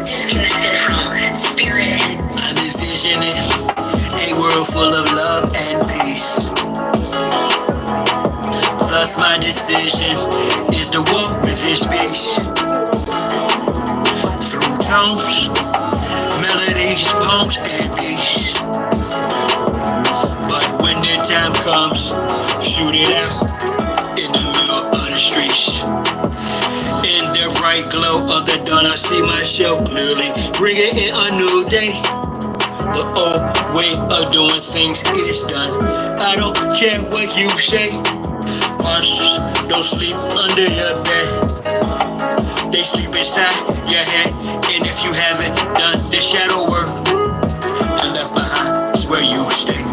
disconnected from spirit and I'm envisioning a world full of love and peace. Thus my decision is to walk with this beast. Through tones, melodies, poems, and beats. But when the time comes, shoot it out in the middle of the streets. In the bright glow of the dawn, I see myself clearly, bringing in a new day. The old way of doing things is done. I don't care what you say. Monsters don't sleep under your bed. They sleep inside your head. And if you haven't done the shadow work, and left behind is where you stay.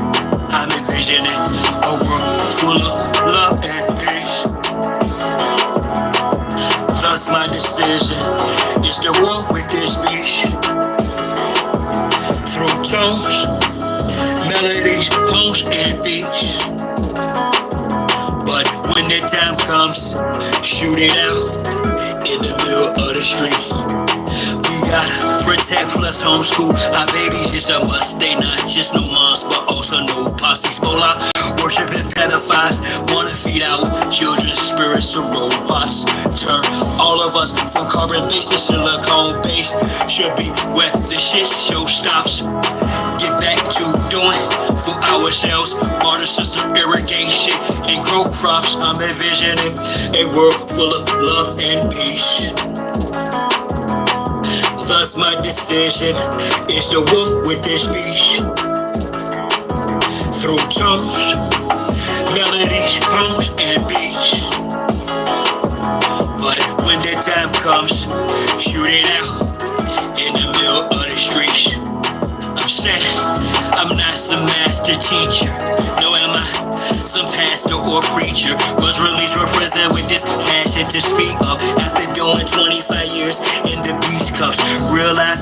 I'm envisioning a world full of love and peace. Thus my decision is to walk with this beast. Through tones, melodies, poems, and beats. But when the time comes, shoot it out in the middle of the street. We gotta protect plus homeschool our babies. It's a must. They not just no moms, but also no posses. Mola, worshiping pedophiles, wanna feed our children's spirits to robots. Turn all of us from carbon-based to silicone-based. Should be where the shit show stops. Get back to doing for ourselves. Water system irrigation and grow crops. I'm envisioning a world full of love and peace. Thus my decision is to walk with this beast. Through tones, melodies, poems, and beats. But when the time comes, shoot it out in the middle of the streets. I'm saying I'm not some master teacher. No, am I some pastor or preacher? Was released represent with this passion to speak up. After doing 25 years in the beast cuffs. Realize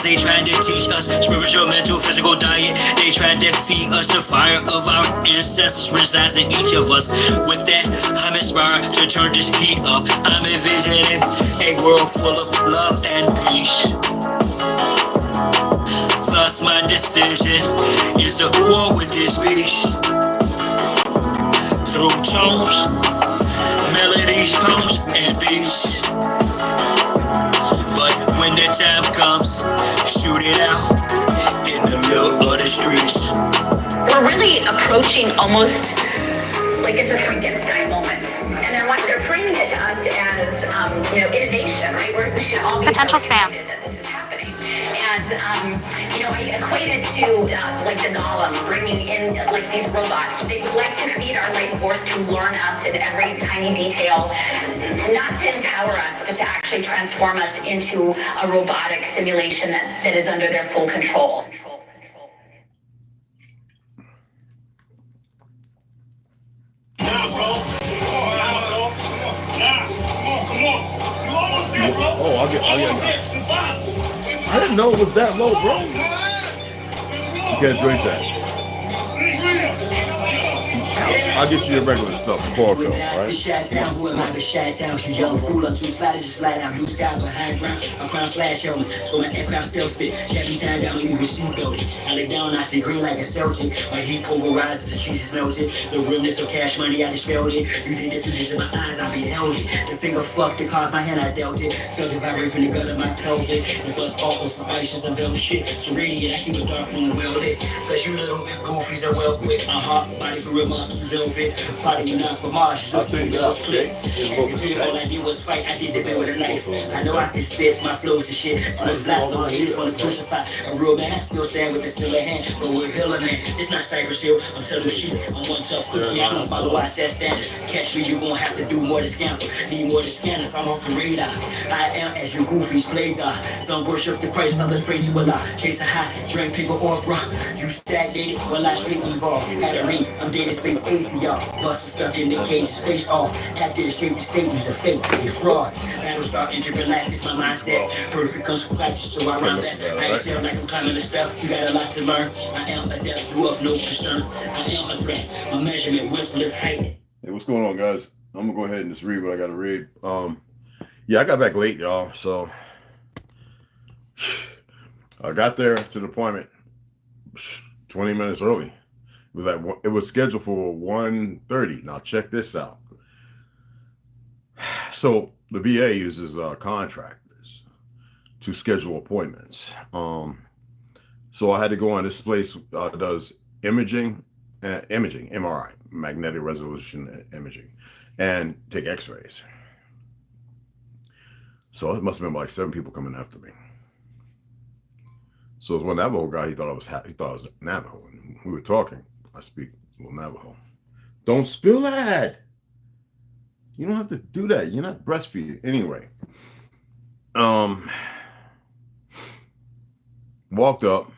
they tried to teach us spiritual, mental, physical diet. They tried to feed us the fire of our ancestors resides in each of us. With that, I'm inspired to turn this heat up. I'm envisioning a world full of love and peace. Thus my decision is to war with this beast. Through tones, melodies, poems, and beats. But when the time comes, shoot it out in the middle of the streets. we're really approaching almost like it's a Frankenstein moment. And they're framing it to us as, innovation, right? We should all be potential spam. That this is happening. And, I equate it to like the golem bringing in like these robots. They would like to feed our life force to learn us in every tiny detail, not to empower us, but to actually transform us into a robotic simulation that is under their full control. Nah, bro. Come on. You almost there, bro. Oh, I'll get. I didn't know it was that low, bro. You can't drink that. I'll get you your regular stuff, chlorophyll, right? Young fool up too fly to just slide out blue sky behind ground. A crown flash helmet, so my aircraft still fit. Every time down, even sheep building. I lay down, I see green like a Celtic. My heat pulverizes, the cheese smells it. The realness of cash money, I dispelled it. You did the features in my eyes, I beheld it. The finger fucked it, caused my hand, I dealt it. Felt the vibration from the gut of my pelvic. The buzz awful from ices and velvet shit. So radiant, I keep it dark room well lit. Cause you little goofies are well quick. Body for real, monkey velvet. Body enough for Mars. I think that's okay. All I did was fight, I did the bit with a knife. I know I can spit, my flow's the shit. So the flies on haters wanna crucify. A real man, I still stand with the silver hand. But we're villain, man. It's not Cypress Hill, I'm telling shit. I'm one tough cookie, I don't follow I set standards. Catch me, you gon' have to do more than scamper. Need more than scanners, I'm off the radar. I am as your goofies play God. Some worship the Christ, others pray to Allah. Chase a high, drink people or bruh. You stagnated, well I straight evolve. At a ring, I'm dead in space, AC y'all. Bustin' stuck in the cage, face off. Active shape the statements are fake, they fraud. Battle start intergalactic, my mindset. Perfect comes from practice, so I rhyme best. I excel like I'm climbing a step. You got a lot to learn. I am adept, you of no concern. I am a threat, my measurement, width, lift, height. Hey, what's going on, guys? I'm gonna go ahead and just read what I gotta read. Yeah, I got back late, y'all. So I got there to the appointment 20 minutes early. It was scheduled for 1:30. Now check this out. So the VA uses contractors to schedule appointments. So I had to go on this place does imaging, MRI, magnetic resolution imaging, and take X-rays. So it must have been like 7 people coming after me. So it was one Navajo guy. He thought I was Navajo, and we were talking. I speak a little Navajo. Don't spill that. You don't have to do that. You're not breastfeeding anyway. Walked up.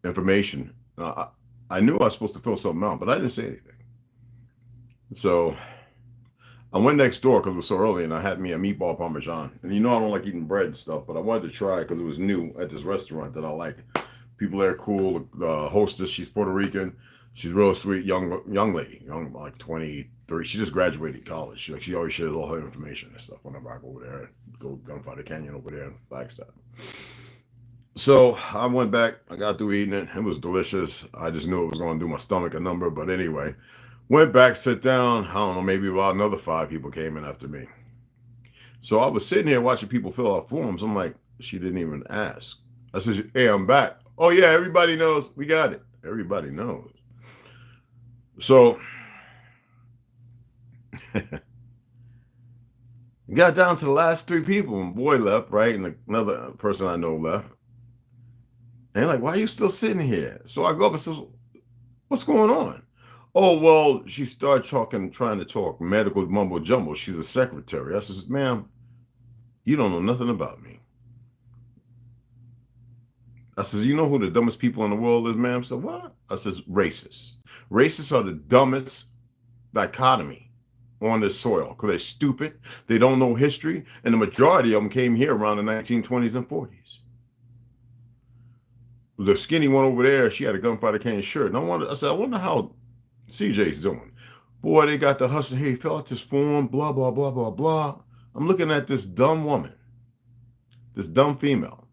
Information. I knew I was supposed to fill something out, but I didn't say anything. So I went next door because it was so early, and I had me a meatball parmesan. And you know I don't like eating bread and stuff, but I wanted to try it because it was new at this restaurant that I like. People there are cool. The hostess, she's Puerto Rican. She's real sweet, young lady, like 23. She just graduated college. She always shares all her information and stuff whenever I go over there. Go Gunfighter Canyon over there in Flagstaff. So I went back. I got through eating it. It was delicious. I just knew it was going to do my stomach a number. But anyway, went back, sit down. I don't know, maybe about another 5 people came in after me. So I was sitting here watching people fill out forms. I'm like, she didn't even ask. I said, hey, I'm back. Oh, yeah, everybody knows. We got it. Everybody knows. So got down to the last 3 people, and boy left, right? And another person I know left. And they're like, why are you still sitting here? So I go up and say, what's going on? Oh, well, she started trying to talk medical mumbo jumbo. She's a secretary. I says, ma'am, you don't know nothing about me. I says, you know who the dumbest people in the world is, ma'am? So what? I says, racists. Racists are the dumbest dichotomy on this soil because they're stupid. They don't know history. And the majority of them came here around the 1920s and 40s. The skinny one over there, she had a Gunfighter Canyon shirt. And I said, I wonder how CJ's doing. Boy, they got the hustle. Hey, fill out this form, blah, blah, blah, blah, blah. I'm looking at this dumb woman, this dumb female.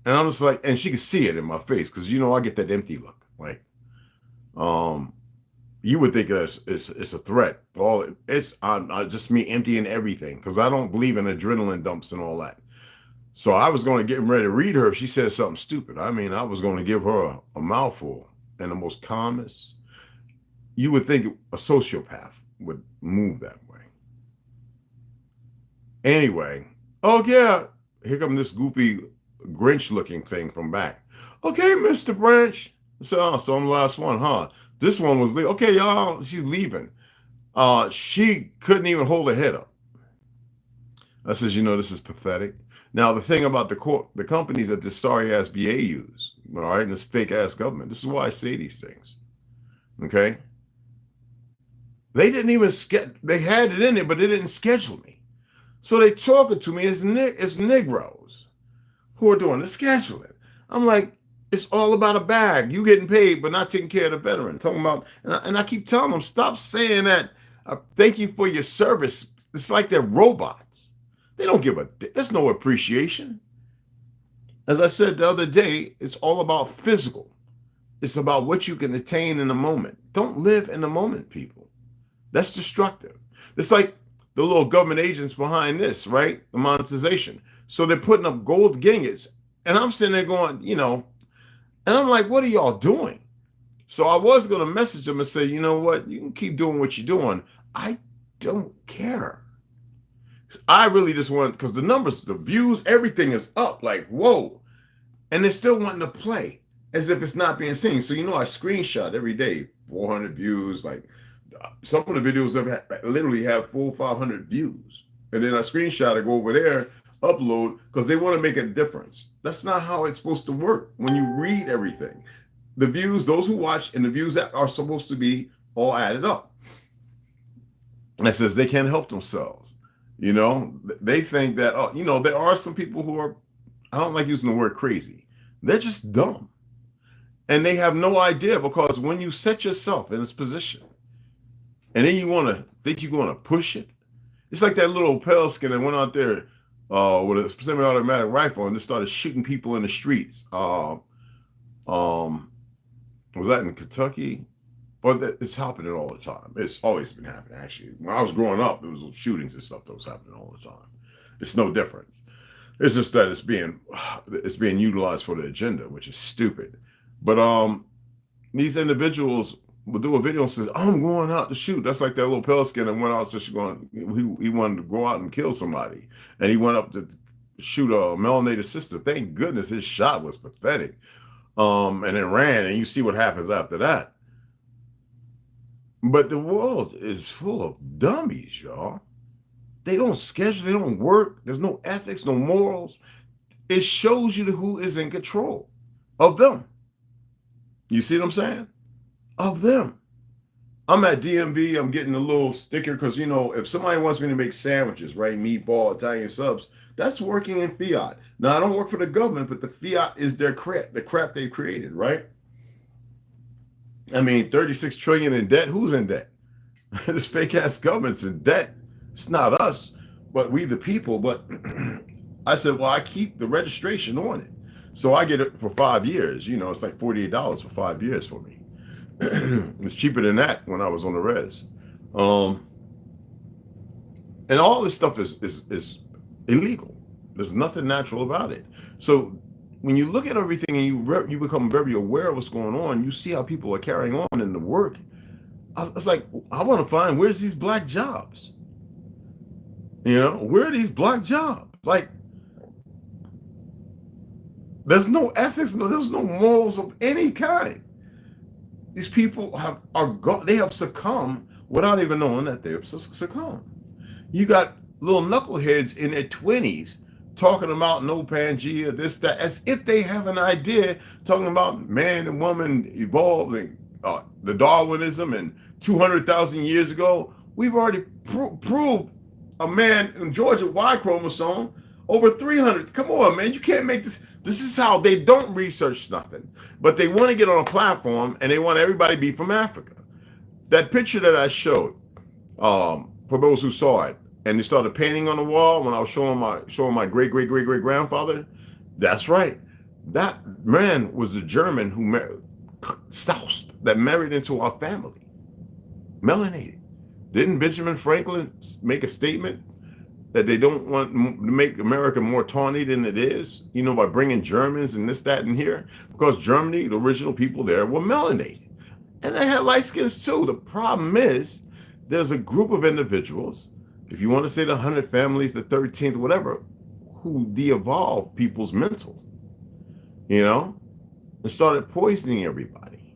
And I'm just like, and she could see it in my face because, you know, I get that empty look. Like, you would think it's a threat. It's just me emptying everything because I don't believe in adrenaline dumps and all that. So I was going to get ready to read her if she said something stupid. I mean, I was going to give her a mouthful and the most calmest. You would think a sociopath would move that way. Anyway, oh yeah, here comes this goofy Grinch-looking thing from back. Okay, Mr. Branch. So I'm the last one, huh? This one was leaving. Okay, y'all, she's leaving. She couldn't even hold her head up. I says, you know, this is pathetic. Now, the thing about the companies that this sorry-ass VA use, all right, and this fake-ass government, this is why I say these things, okay? They didn't even they had it in there, but they didn't schedule me. So they talking to me as Negroes who are doing the scheduling. I'm like, it's all about a bag. You getting paid, but not taking care of the veteran. Talking about, and I keep telling them, stop saying that. Thank you for your service. It's like they're robots. They don't give there's no appreciation. As I said the other day, it's all about physical. It's about what you can attain in the moment. Don't live in the moment, people. That's destructive. It's like the little government agents behind this, right? The monetization. So they're putting up gold ingots. And I'm sitting there going, you know, and I'm like, what are y'all doing? So I was going to message them and say, you know what? You can keep doing what you're doing. I don't care. I really just want, because the numbers, the views, everything is up like, whoa. And they're still wanting to play as if it's not being seen. So, you know, I screenshot every day, 400 views. Like some of the videos literally have 400 or 500 views. And then I screenshot it, go over there, upload, because they want to make a difference. That's not how it's supposed to work when you read everything. The views, those who watch, and the views that are supposed to be all added up. And it says they can't help themselves. You know, they think that, oh, you know, there are some people who are, I don't like using the word crazy. They're just dumb. And they have no idea, because when you set yourself in this position and then you want to think you're going to push it, it's like that little pale skin that went out there with a semi-automatic rifle and just started shooting people in the streets. Was that in Kentucky? But it's happening all the time. It's always been happening, actually. When I was growing up, there was shootings and stuff that was happening all the time. It's no different. It's just that it's being utilized for the agenda, which is stupid. But these individuals will do a video and says, "I'm going out to shoot." That's like that little pale skin that went out just going. He wanted to go out and kill somebody, and he went up to shoot a melanated sister. Thank goodness his shot was pathetic. And then ran, and you see what happens after that. But the world is full of dummies, y'all. They don't schedule, they don't work. There's no ethics, no morals. It shows you who is in control of them. You see what I'm saying? Of them. I'm at DMV, I'm getting a little sticker because, you know, if somebody wants me to make sandwiches, right, meatball, Italian subs, that's working in fiat. Now, I don't work for the government, but the fiat is their crap, the crap they created, right? I mean, 36 trillion in debt. Who's in debt? This fake ass government's in debt. It's not us, but we the people. But I said, well, I keep the registration on it. So I get it for 5 years. You know, it's like $48 for 5 years for me. It's cheaper than that when I was on the res. And all this stuff is illegal. There's nothing natural about it. So when you look at everything and you become very aware of what's going on, you see how people are carrying on in the work. I was like, I want to find, where's these black jobs? You know, where are these black jobs? Like, there's no ethics, there's no morals of any kind. These people they have succumbed without even knowing that they've succumbed. You got little knuckleheads in their 20s talking about no Pangea, this, that, as if they have an idea, talking about man and woman evolving, the Darwinism, and 200,000 years ago. We've already proved a man in Georgia Y chromosome over 300. Come on, man, you can't make this. This is how they don't research nothing, but they want to get on a platform and they want everybody to be from Africa. That picture that I showed, for those who saw it, and they started painting on the wall when I was showing my great grandfather. That's right. That man was the German who soused that married into our family, melanated. Didn't Benjamin Franklin make a statement that they don't want to make America more tawny than it is? You know, by bringing Germans and this, that, and here, because Germany, the original people there, were melanated, and they had light skins too. The problem is, there's a group of individuals, if you want to say the 100 families, the 13th, whatever, who de-evolved people's mental, you know, and started poisoning everybody,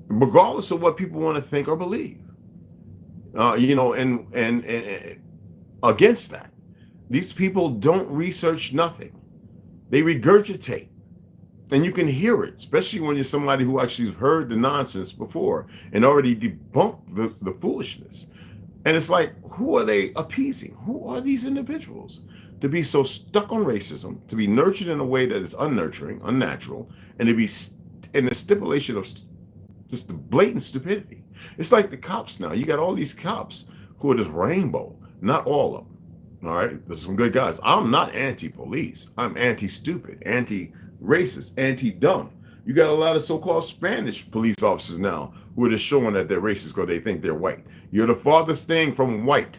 regardless of what people want to think or believe. You know, and against that, these people don't research nothing. They regurgitate. And you can hear it, especially when you're somebody who actually heard the nonsense before and already debunked the foolishness. And it's like, who are they appeasing? Who are these individuals to be so stuck on racism, to be nurtured in a way that is unnurturing, unnatural, and to be in the stipulation of just the blatant stupidity? It's like the cops now. You got all these cops who are just rainbow. Not all of them. All right, there's some good guys. I'm not anti-police. I'm anti-stupid, anti-racist, anti-dumb. You got a lot of so-called Spanish police officers now who are just showing that they're racist because they think they're white. You're the farthest thing from white.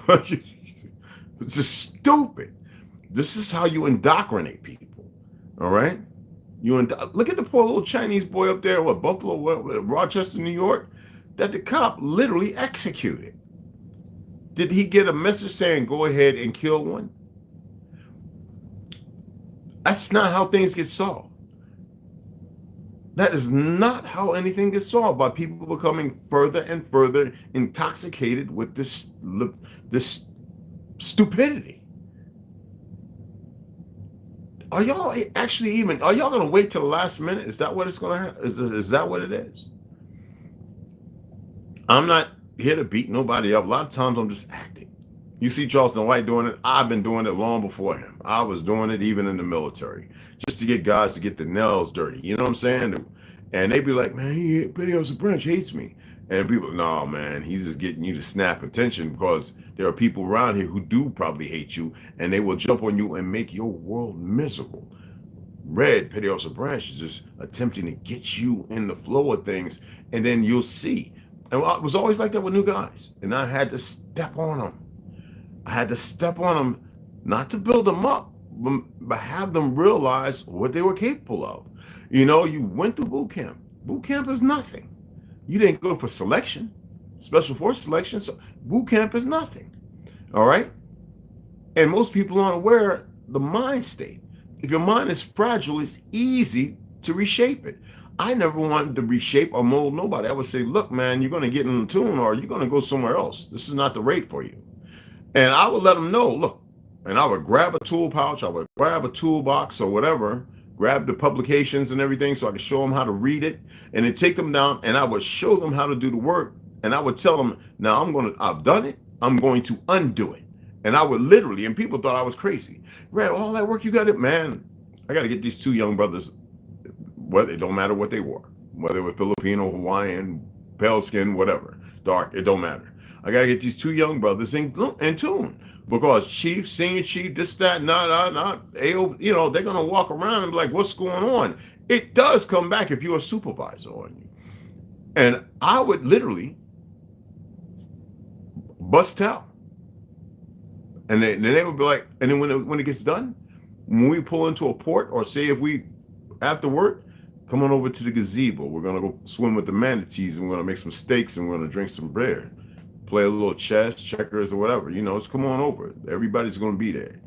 It's just stupid. This is how you indoctrinate people. All right? Look at the poor little Chinese boy up there, Buffalo, Rochester, New York, that the cop literally executed. Did he get a message saying, go ahead and kill one? That's not how things get solved. That is not how anything gets solved, by people becoming further and further intoxicated with this stupidity. Are y'all going to wait till the last minute? Is that what it's going to happen? Is that what it is? I'm not here to beat nobody up. A lot of times I'm just acting. You see Charleston White doing it. I've been doing it long before him. I was doing it even in the military, just to get guys to get the nails dirty. You know what I'm saying? And they be like, man, Petty Officer Branch hates me. And people, no, man, he's just getting you to snap attention because there are people around here who do probably hate you, and they will jump on you and make your world miserable. Red, Petty Officer Branch is just attempting to get you in the flow of things, and then you'll see. And it was always like that with new guys, and I had to step on them. I had to step on them, not to build them up, but have them realize what they were capable of. You know, you went through boot camp. Boot camp is nothing. You didn't go for selection, special force selection. So boot camp is nothing. All right. And most people aren't aware the mind state. If your mind is fragile, it's easy to reshape it. I never wanted to reshape or mold nobody. I would say, look, man, you're going to get in the tune or you're going to go somewhere else. This is not the rate for you. And I would let them know, look, and I would grab a tool pouch. I would grab a toolbox or whatever, grab the publications and everything so I could show them how to read it, and then take them down and I would show them how to do the work. And I would tell them, now I've done it. I'm going to undo it. And I would literally, and people thought I was crazy. Red, all that work you got it, man. I got to get these two young brothers, whether it don't matter what they were, whether they were Filipino, Hawaiian, pale skin, whatever, dark, it don't matter. I got to get these two young brothers in tune. Because chief, senior chief, this, that, not, AO, you know, they're going to walk around and be like, what's going on? It does come back if you're a supervisor on you. And I would literally bust out. And then they would be like, and then when it gets done, when we pull into a port or say if we, after work, come on over to the gazebo. We're going to go swim with the manatees and we're going to make some steaks and we're going to drink some beer. Play a little chess, checkers, or whatever. You know, just come on over. Everybody's going to be there.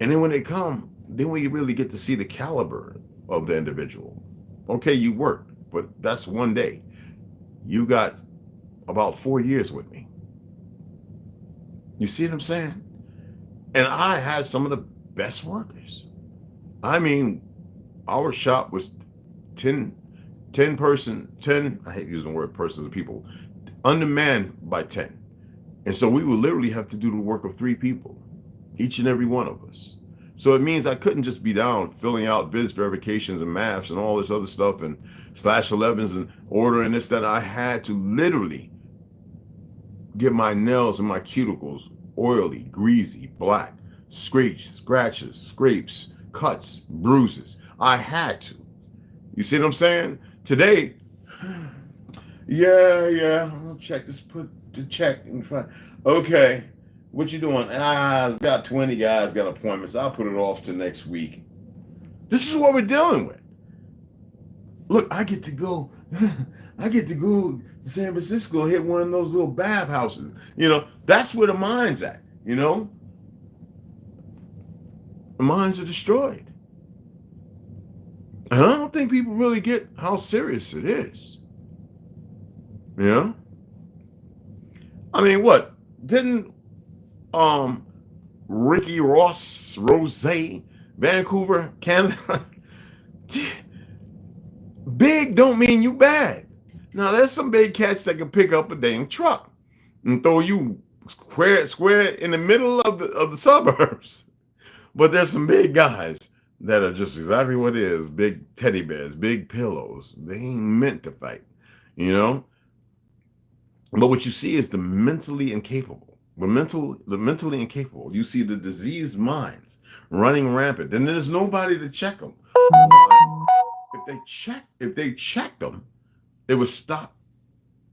And then when they come, then we really get to see the caliber of the individual. Okay, you worked, but that's one day. You got about 4 years with me. You see what I'm saying? And I had some of the best workers. I mean, our shop was 10 person, I hate using the word persons, people, undermanned by 10. And so we would literally have to do the work of 3 people, each and every one of us. So it means I couldn't just be down filling out biz verifications and maps and all this other stuff and /11s and ordering this, that. I had to literally get my nails and my cuticles oily, greasy, black, scratches, scrapes, cuts, bruises. I had to. You see what I'm saying? Today, yeah, I'll check this, put the check in front. Okay, what you doing? Got 20 guys, got appointments. I'll put it off to next week. This is what we're dealing with. Look, I get to go to San Francisco, hit one of those little bathhouses. You know, that's where the mind's at, you know? The minds are destroyed. And I don't think people really get how serious it is. You know? I mean, what? Didn't Ricky Ross, Rose, Vancouver, Canada? Big don't mean you bad. Now, there's some big cats that can pick up a damn truck and throw you square in the middle of the suburbs. But there's some big guys that are just exactly what it is. Big teddy bears, big pillows. They ain't meant to fight, you know? But what you see is the mentally incapable. The mentally incapable. You see the diseased minds running rampant. And there's nobody to check them. If they checked them, it would stop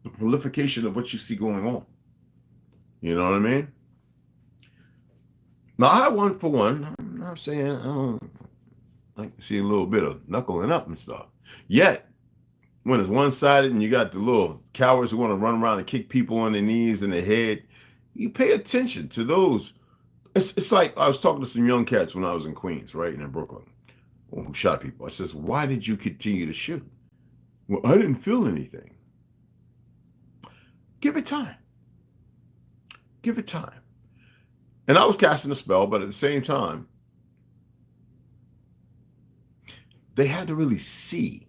the proliferation of what you see going on. You know what I mean? Now, I want for one, I'm not saying I don't like to see a little bit of knuckling up and stuff. Yet, when it's one-sided and you got the little cowards who want to run around and kick people on their knees and their head, you pay attention to those. It's like I was talking to some young cats when I was in Queens, right, in Brooklyn, who shot people. I says, why did you continue to shoot? Well, I didn't feel anything. Give it time. Give it time. And I was casting a spell, but at the same time, they had to really see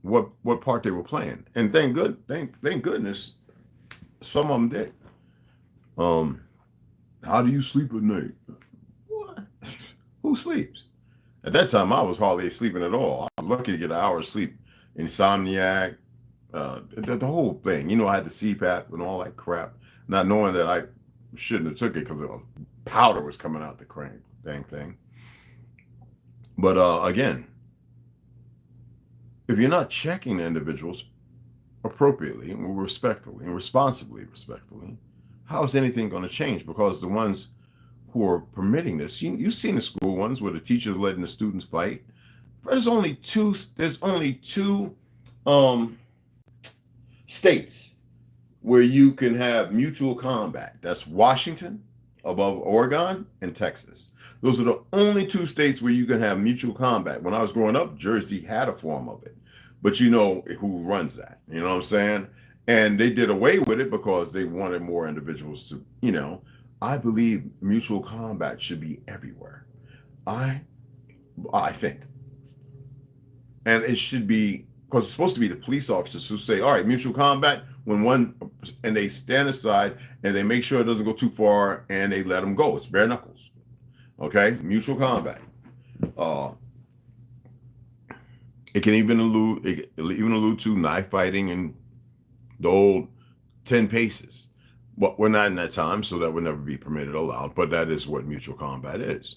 what part they were playing. And thank goodness, some of them did. How do you sleep at night? What? Who sleeps? At that time, I was hardly sleeping at all. I was lucky to get an hour's sleep. Insomniac, the whole thing. You know, I had the CPAP and all that crap, not knowing that I shouldn't have took it because the powder was coming out the dang thing. But again, if you're not checking the individuals appropriately and respectfully and responsibly, how is anything going to change? Because the ones who are permitting this, you've seen the school ones where the teachers letting the students fight. There's only two states where you can have mutual combat. That's Washington, above Oregon, and Texas. Those are the only two states where you can have mutual combat. When I was growing up, Jersey had a form of it, but you know who runs that, you know what I'm saying? And they did away with it because they wanted more individuals to, you know, I believe mutual combat should be everywhere. I think. And it should be, because it's supposed to be the police officers who say, all right, mutual combat, and they stand aside and they make sure it doesn't go too far and they let them go. It's bare knuckles. Okay, mutual combat. It can even allude to knife fighting and the old 10 paces. But we're not in that time, so that would never be permitted or allowed. But that is what mutual combat is.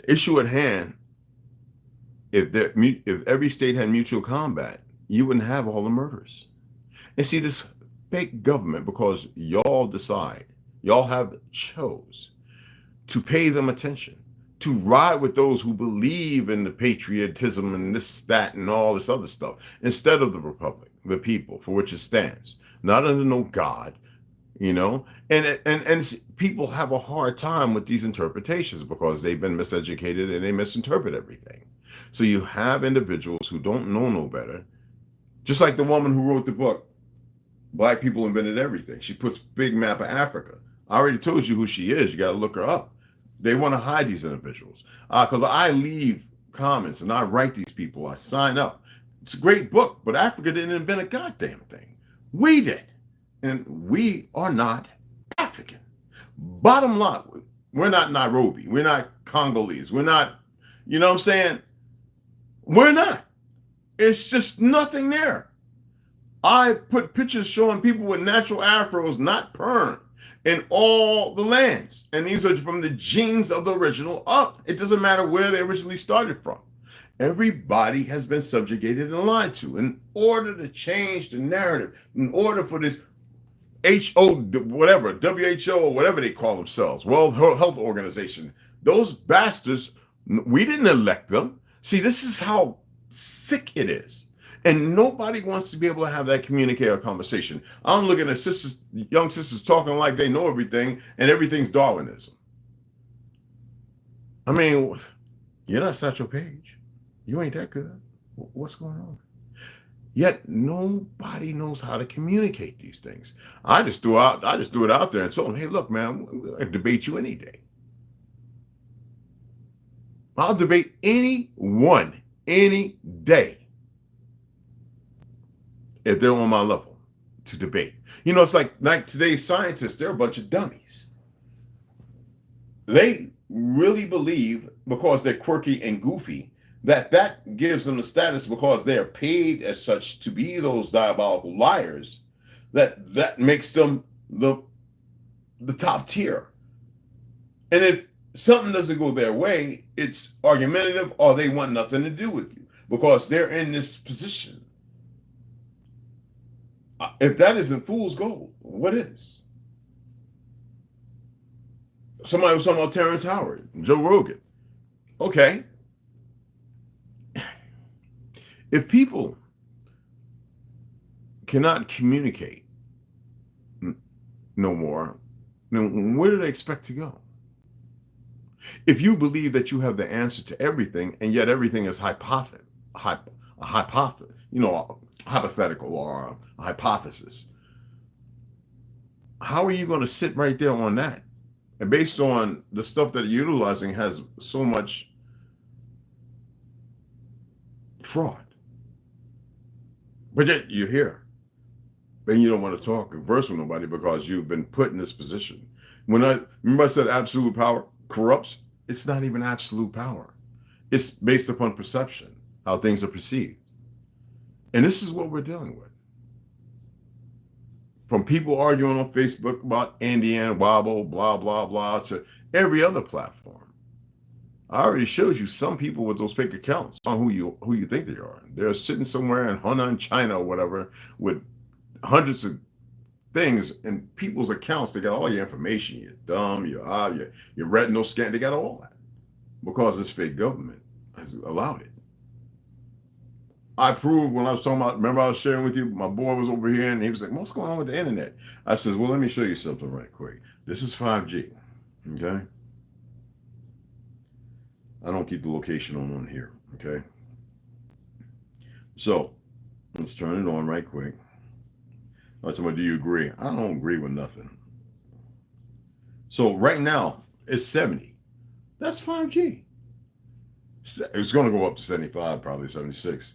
Issue at hand. If every state had mutual combat, you wouldn't have all the murders. And see, this fake government, because y'all decide, y'all have chose to pay them attention, to ride with those who believe in the patriotism and this, that, and all this other stuff, instead of the republic, the people for which it stands, not under no God, you know. And people have a hard time with these interpretations because they've been miseducated and they misinterpret everything. So you have individuals who don't know no better, just like the woman who wrote the book, Black People Invented Everything. She puts big map of Africa. I already told you who she is. You got to look her up. They want to hide these individuals because I leave comments and I write these people. I sign up. It's a great book, but Africa didn't invent a goddamn thing. We did. And we are not African. Bottom line, we're not Nairobi. We're not Congolese. We're not, you know what I'm saying? We're not. It's just nothing there. I put pictures showing people with natural afros, not perm, in all the lands. And these are from the genes of the original up. It doesn't matter where they originally started from. Everybody has been subjugated and lied to. In order to change the narrative, in order for this WHO or whatever they call themselves, World Health Organization, those bastards, we didn't elect them. See, this is how sick it is. And nobody wants to be able to have that communicative conversation. I'm looking at sisters, young sisters talking like they know everything and everything's Darwinism. I mean, you're not Satchel Paige. You ain't that good. What's going on? Yet nobody knows how to communicate these things. I just threw it out there and told them, hey, look, man, I debate you any day. I'll debate anyone any day if they're on my level to debate. You know, it's like today's scientists, they're a bunch of dummies. They really believe, because they're quirky and goofy, that gives them the status, because they're paid as such to be those diabolical liars, that makes them the top tier. And if something doesn't go their way, it's argumentative, or they want nothing to do with you because they're in this position. If that isn't fool's gold, what is? Somebody was talking about Terrence Howard, Joe Rogan. Okay. If people cannot communicate no more, then where do they expect to go? If you believe that you have the answer to everything, and yet everything is hypothetical or a hypothesis, how are you going to sit right there on that? And based on the stuff that you're utilizing has so much fraud. But yet you're here. And you don't want to talk and converse with nobody because you've been put in this position. Remember I said absolute power corrupts? It's not even absolute power. It's based upon perception, how things are perceived. And this is what we're dealing with. From people arguing on Facebook about Indiana wobble, blah, blah, blah, to every other platform. I already showed you some people with those fake accounts on who you think they are. They're sitting somewhere in Hunan, China or whatever with hundreds of things in people's accounts. They got all your information, your thumb, your eye, your retinal scan. They got all that because this fake government has allowed it. I proved when I was talking about, remember I was sharing with you, my boy was over here and he was like, what's going on with the internet? I said, well, let me show you something right quick. This is 5G, okay? I don't keep the location on here, okay? So let's turn it on right quick. I said, well, do you agree? I don't agree with nothing. So right now it's 70. That's 5G. It's going to go up to 75, probably 76.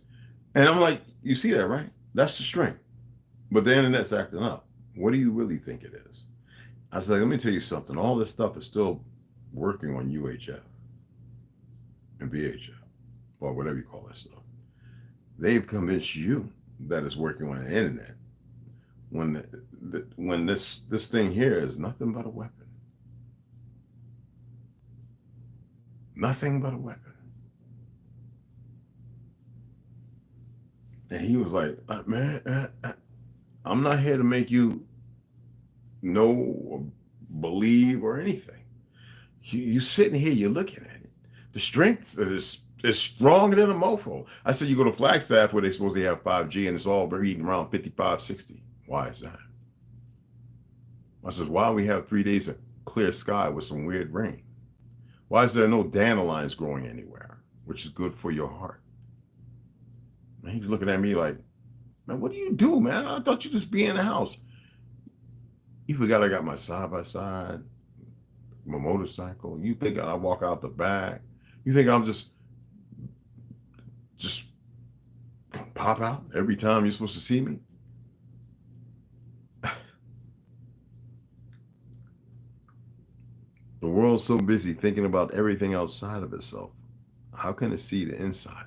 And I'm like, you see that, right? That's the strength. But the internet's acting up. What do you really think it is? I said, let me tell you something. All this stuff is still working on UHF and VHF, or whatever you call that stuff. They've convinced you that it's working on the internet when this thing here is nothing but a weapon. Nothing but a weapon. And he was like, man, I'm not here to make you know or believe or anything. You sitting here, you're looking at it. The strength is stronger than a mofo. I said, you go to Flagstaff where they're supposed to have 5G and it's all reading around 55, 60. Why is that? I said, why do we have 3 days of clear sky with some weird rain? Why is there no dandelions growing anywhere, which is good for your heart? And he's looking at me like, man, what do you do, man? I thought you just be in the house. You forgot I got my side-by-side, my motorcycle. You think I walk out the back? You think I'm just pop out every time you're supposed to see me? The world's so busy thinking about everything outside of itself. How can it see the inside?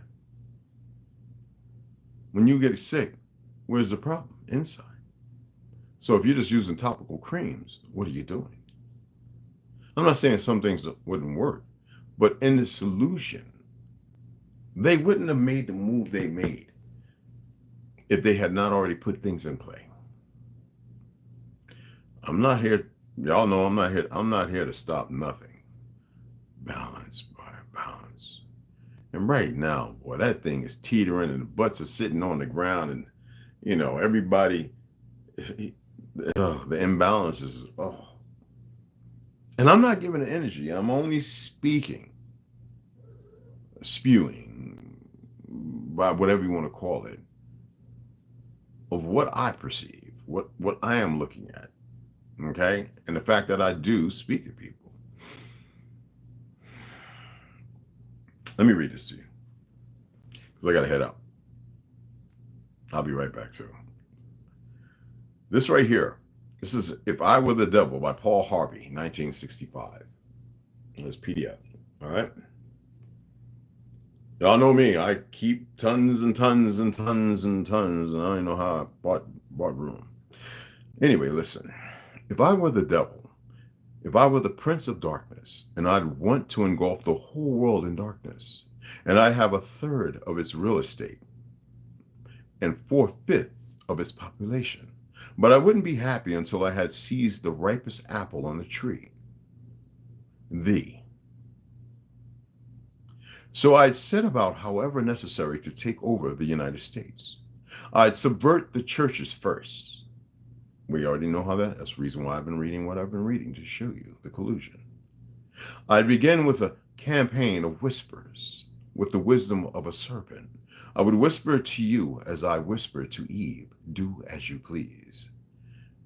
When you get sick, where's the problem? Inside. So if you're just using topical creams, what are you doing? I'm not saying some things wouldn't work, but in the solution, they wouldn't have made the move they made if they had not already put things in play. I'm not here, y'all know I'm not here to stop nothing. Balance, boy, balance. And right now, boy, that thing is teetering and the butts are sitting on the ground and, you know, everybody, the imbalance is, oh. And I'm not giving it energy. I'm only speaking, spewing, by whatever you want to call it, of what I perceive, what I am looking at, okay? And the fact that I do speak to people. Let me read this to you, because I got to head out. I'll be right back, too. This right here, this is If I Were the Devil by Paul Harvey, 1965. It's PDF, all right? Y'all know me. I keep tons and tons and tons and tons, and I don't know how I bought room. Anyway, listen. If I were the devil, if I were the prince of darkness, and I'd want to engulf the whole world in darkness, and I'd have 1/3 of its real estate and 4/5 of its population, but I wouldn't be happy until I had seized the ripest apple on the tree, thee. So I'd set about, however necessary, to take over the United States. I'd subvert the churches first. We already know how that's the reason why I've been reading what I've been reading, to show you the collusion. I'd begin with a campaign of whispers, with the wisdom of a serpent. I would whisper to you as I whispered to Eve, do as you please.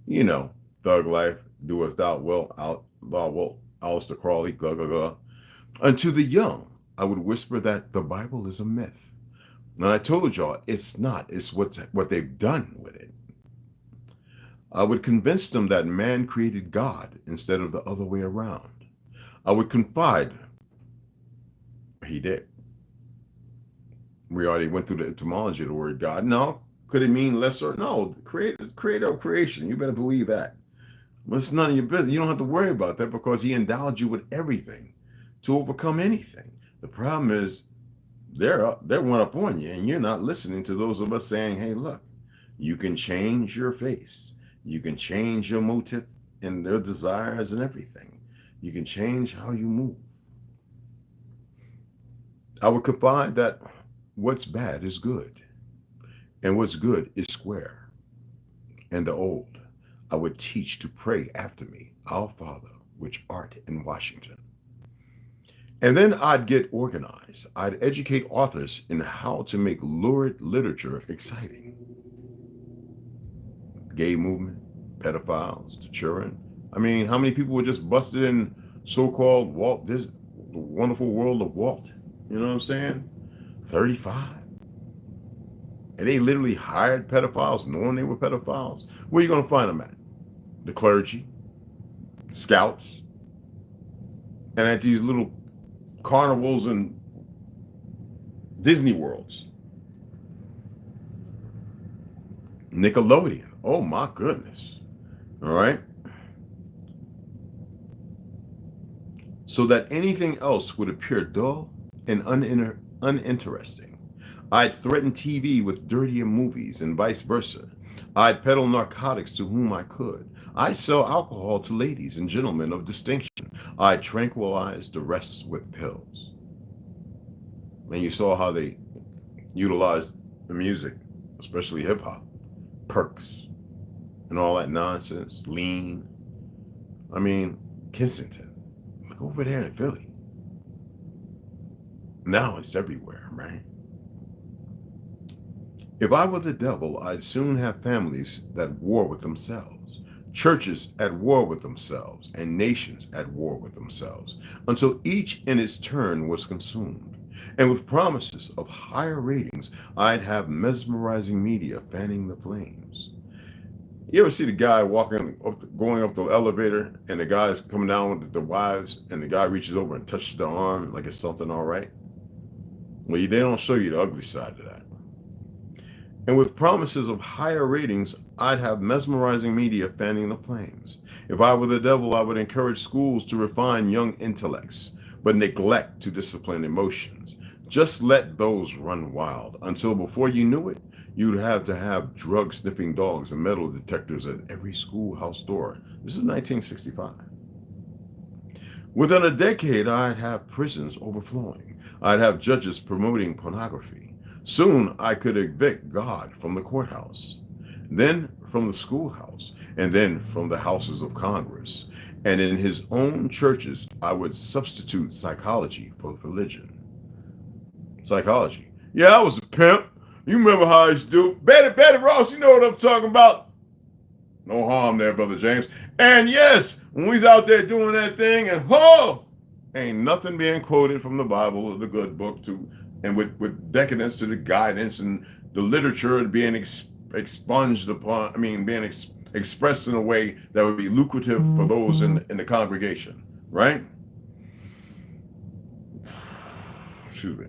You know, thug life, do as thou wilt, thou wilt, Aleister Crowley, ga ga ga. And to the young, I would whisper that the Bible is a myth. And I told y'all it's not, it's what they've done with it. I would convince them that man created God instead of the other way around. I would confide, he did. We already went through the etymology of the word God. No. Could it mean lesser? No. Creator of creation. You better believe that. But it's none of your business. You don't have to worry about that because he endowed you with everything to overcome anything. The problem is they're one up on you, and you're not listening to those of us saying, hey, look, you can change your face. You can change your motive and their desires and everything. You can change how you move. I would confide that what's bad is good, and what's good is square. And the old, I would teach to pray after me, Our Father, which art in Washington. And then I'd get organized. I'd educate authors in how to make lurid literature exciting. Gay movement, pedophiles, the children. I mean, how many people were just busted in so-called Walt Disney, the Wonderful World of Walt? You know what I'm saying? 35. And they literally hired pedophiles knowing they were pedophiles. Where are you going to find them at? The clergy, scouts, and at these little carnivals and Disney worlds. Nickelodeon. Oh my goodness. All right. So that anything else would appear dull and uninteresting. I'd threaten TV with dirtier movies and vice versa. I'd peddle narcotics to whom I could. I'd sell alcohol to ladies and gentlemen of distinction. I'd tranquilize the rest with pills. And you saw how they utilized the music, especially hip hop, perks, and all that nonsense, lean. I mean, Kensington, look over there in Philly. Now it's everywhere, right? If I were the devil, I'd soon have families that war with themselves, churches at war with themselves, and nations at war with themselves, until each in its turn was consumed. And with promises of higher ratings, I'd have mesmerizing media fanning the flames. You ever see the guy going up the elevator, and the guy's coming down with the wives, and the guy reaches over and touches their arm like it's something all right? Well, they don't show you the ugly side of that. And with promises of higher ratings, I'd have mesmerizing media fanning the flames. If I were the devil, I would encourage schools to refine young intellects, but neglect to discipline emotions. Just let those run wild until before you knew it, you'd have to have drug-sniffing dogs and metal detectors at every schoolhouse door. This is 1965. Within a decade, I'd have prisons overflowing. I'd have judges promoting pornography. Soon I could evict God from the courthouse, then from the schoolhouse, and then from the houses of Congress. And in his own churches, I would substitute psychology for religion. Psychology. Yeah, I was a pimp. You remember how I used to do. Betty Ross, you know what I'm talking about. No harm there, Brother James. And yes, when we was out there doing that thing, and ain't nothing being quoted from the Bible or the good book and with decadence to the guidance and the literature being expunged upon, being expressed in a way that would be lucrative for those in the congregation, right? Excuse me.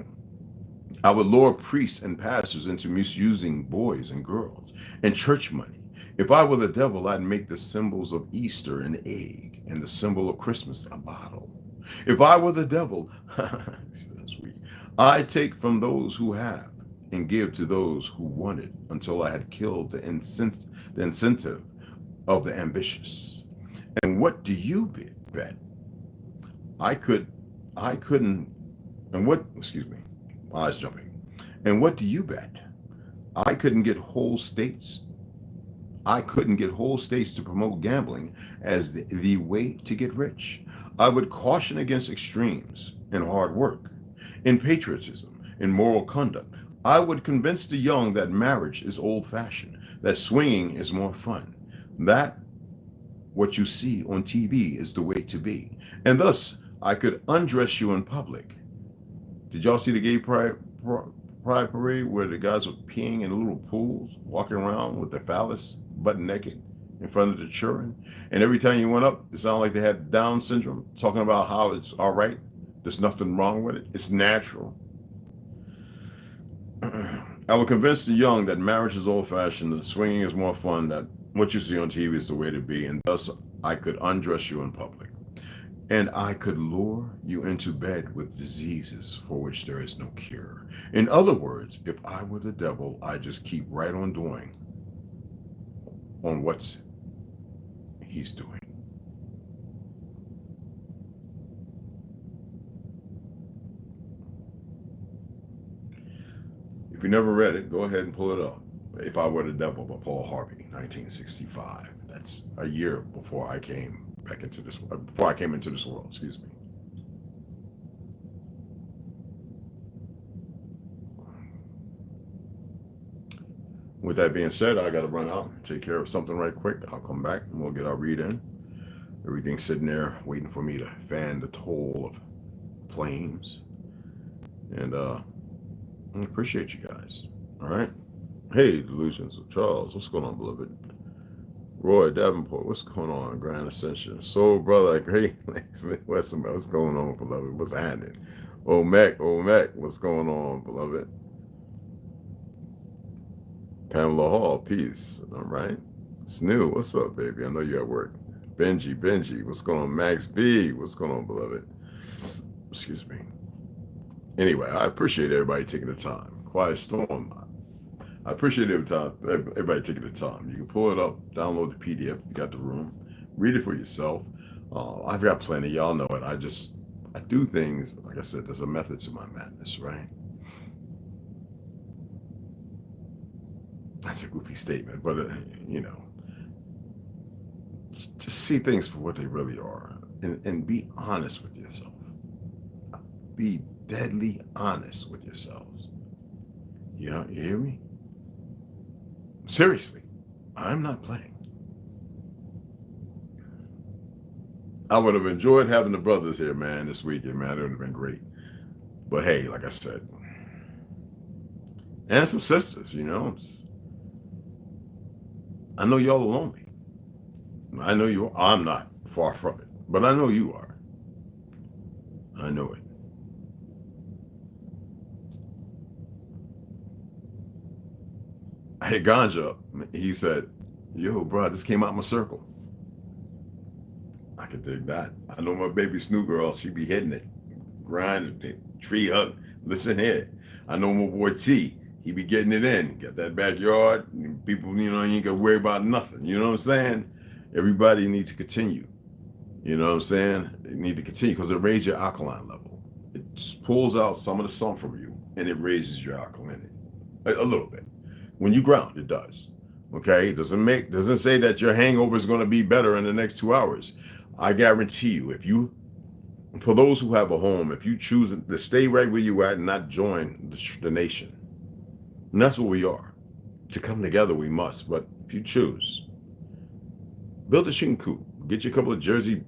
I would lure priests and pastors into misusing boys and girls and church money. If I were the devil, I'd make the symbols of Easter an egg and the symbol of Christmas a bottle. If I were the devil, I take from those who have and give to those who want it until I had killed the incentive of the ambitious. And what do you bet? Eyes jumping. And what do you bet? I couldn't get whole states to promote gambling as the way to get rich. I would caution against extremes in hard work, in patriotism, in moral conduct. I would convince the young that marriage is old-fashioned, that swinging is more fun, that what you see on TV is the way to be. And thus, I could undress you in public. Did y'all see the gay pride parade where the guys were peeing in little pools, walking around with their phallus butt naked in front of the children? And every time you went up, it sounded like they had Down syndrome, talking about how it's all right. There's nothing wrong with it. It's natural. I will convince the young that marriage is old-fashioned and swinging is more fun, that what you see on TV is the way to be, and thus I could undress you in public. And I could lure you into bed with diseases for which there is no cure. In other words, if I were the devil, I just keep right on doing on what he's doing. If you never read it, go ahead and pull it up. If I Were the Devil by Paul Harvey, 1965. That's a year before I came back into this, before I came into this world, excuse me. With that being said, I got to run out and take care of something right quick. I'll come back and we'll get our read in. Everything's sitting there waiting for me to fan the toll of flames. And I appreciate you guys. All right. Hey, Delusions of Charles. What's going on, beloved? Roy Davenport, what's going on? Grand Ascension. Soul Brother, great. What's going on, beloved? What's happening? Omek, what's going on, beloved? Pamela Hall, peace. All right. Snoo, what's up, baby? I know you're at work. Benji, what's going on? Max B, what's going on, beloved? Excuse me. Anyway, I appreciate everybody taking the time. Quiet Storm, I appreciate everybody taking the time. You can pull it up, download the PDF. You got the room. Read it for yourself. I've got plenty. Y'all know it. I do things, like I said, there's a method to my madness, right? That's a goofy statement, but, you know, just see things for what they really are and be honest with yourself. Be deadly honest with yourselves. Yeah, you hear me? Seriously, I'm not playing. I would have enjoyed having the brothers here, man, this weekend, man. It would have been great. But hey, like I said, and some sisters, you know. I know y'all are lonely. I know you are. I'm not, far from it. But I know you are. I know it. Hey, Ganja, he said, yo, bro, this came out my circle. I could dig that. I know my baby Snoop girl, she be hitting it, grinding it, tree hug. Listen here. I know my boy T, he be getting it in. Got that backyard. People, you know, you ain't got to worry about nothing. You know what I'm saying? Everybody needs to continue. You know what I'm saying? They need to continue because it raises your alkaline level. It pulls out some of the sun from you and it raises your alkalinity a little bit. When you ground, it does. Okay, it doesn't say that your hangover is going to be better in the next 2 hours. I guarantee you, for those who have a home, if you choose to stay right where you at and not join the nation, and that's what we are. To come together, we must. But if you choose, build a chicken coop, get you a couple of Jersey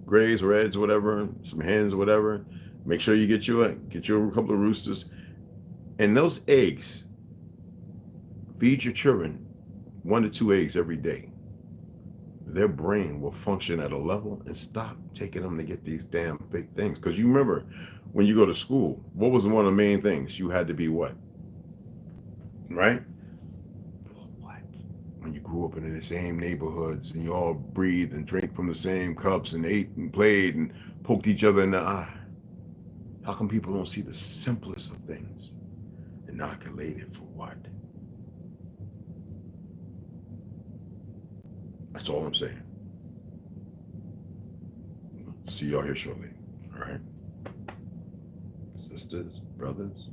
grays, reds, whatever, some hens, whatever. Make sure you get you a couple of roosters, and those eggs. Feed your children 1 to 2 eggs every day. Their brain will function at a level, and stop taking them to get these damn big things. Because you remember, when you go to school, what was one of the main things? You had to be what? Right? What? When you grew up in the same neighborhoods and you all breathed and drank from the same cups and ate and played and poked each other in the eye. How come people don't see the simplest of things? Inoculated for what? That's all I'm saying. See y'all here shortly. All right. Sisters, brothers.